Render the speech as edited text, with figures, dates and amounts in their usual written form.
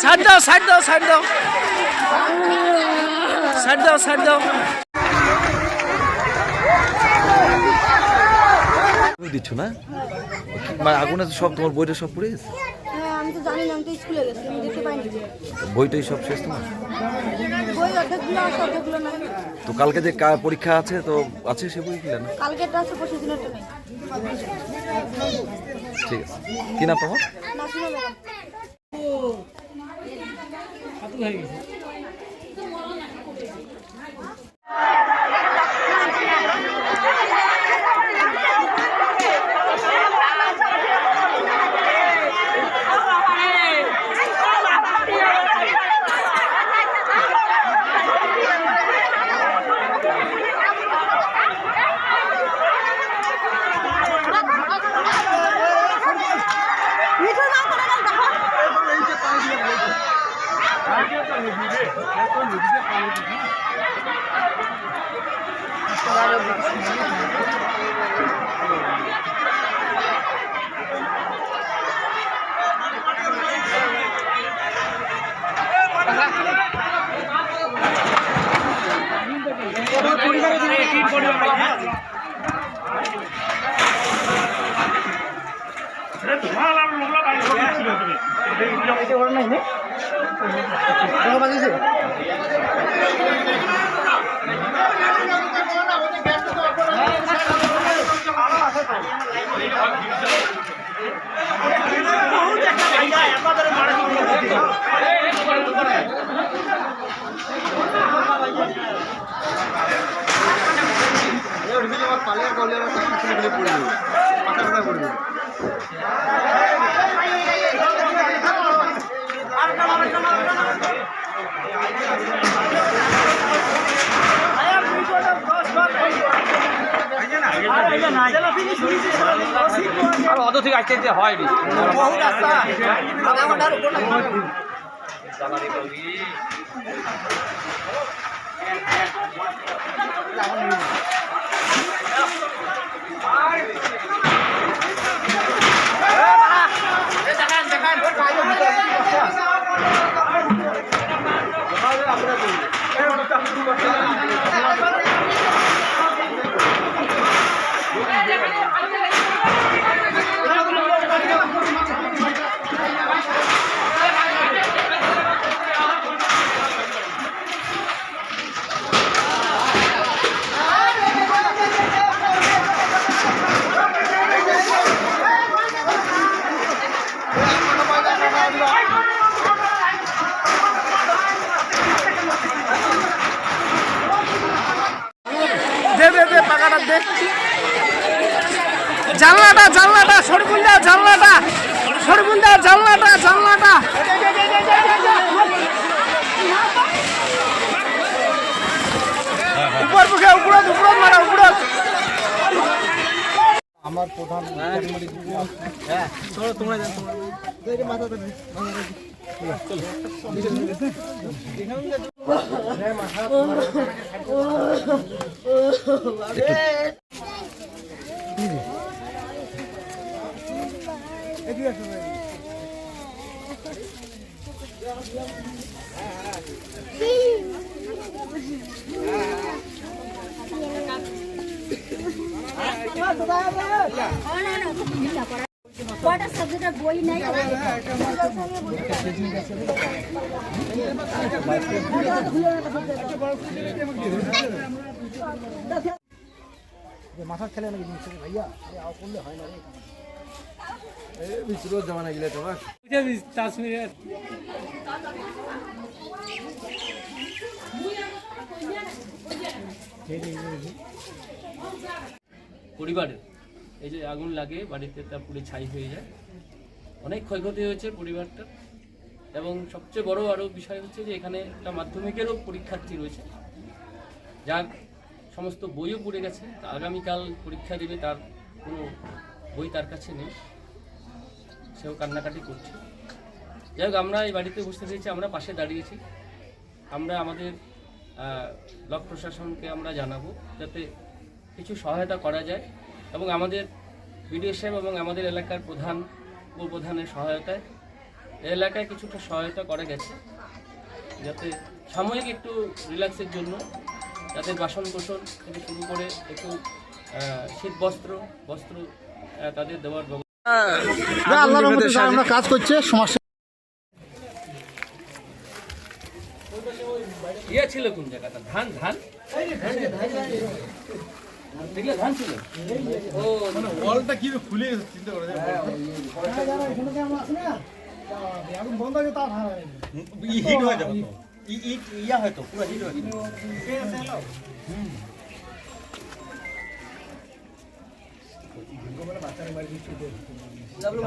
Side দাও side দাও side দাও সাইড দাও সাইড দাও। দিচ্ছ না মানে আগুনে সব তোমার বইটা সব পুড়ে গেছে? আমি তো জানি না, আমি তো স্কুলে গেছি, আমি দেখতে পাইনি। বইটাই সব শেষ তোমার? বই অর্ধেকগুলো আছে, অর্ধেকগুলো নাই। তো কালকে যে পরীক্ষা আছে তো আছে সে বই কিনা? কালকেরটা আছে, পরশু দিনেরটা নেই। ঠিক আছে, কি নাম তোমার? নাসিমা বেগম। অত থেকে আসতে হয়নি পাকাটা দেখ। জানলাটা জানলাটা সরগুন দাও, জানলাটা সরগুন দাও, জানলাটা জানলাটা উপর মুখে উপরত উপরত মারা উপরত। আমার প্রধান হ্যাঁ চলো তোমরা যাও, তোমরা মাথা ধরে কয়টা সাবজেক্টের বই নাই? মাথা খেলে নাকি ভাইয়া করলে হয় না ভিতরে জমানা গেলে তোমার কাশ্মীরের পরিবারের এই যে আগুন লাগে বাড়িতে, তা পুড়ে ছাই হয়ে যায়, অনেক ক্ষয়ক্ষতি হয়েছে পরিবারটার। এবং সবচেয়ে বড় আরও বিষয় হচ্ছে যে এখানে একটা মাধ্যমিকেরও পরীক্ষার্থী রয়েছে, যার সমস্ত বইও পুড়ে গেছে। আগামীকাল পরীক্ষা দেবে, তার কোনো বই তার কাছে নেই, সেও কান্নাকাটি করছে। যাই হোক, আমরা এই বাড়িতে বসতে পেরেছি, আমরা পাশে দাঁড়িয়েছি। আমরা আমাদের ব্লক প্রশাসনকে আমরা জানাবো যাতে কিছু সহায়তা করা যায়, এবং আমাদের বিডিও সাহেব এবং আমাদের এলাকার প্রধান উপপ্রধানের সহায়তায় এই এলাকায় কিছুটা সহায়তা করা গেছে, যাতে সাময়িক একটু রিল্যাক্সের জন্য যাদের বাসন কোসন থেকে শুরু করে একটু শীত বস্ত্র তাদের দেওয়ার ব্যবস্থা। আল্লাহর রহমতে যা আমরা কাজ করছে সমস্যা ইয়ে ছিল কোন জায়গাটা ধান দেখলে ধান ছিল ও ওয়ালটা কি খুলে গেছে চিন্তা করে বন্ধ হয়ে তা হিট হয়ে যাবে ইয়া হয়তো পুরো হিট হয়ে যাবে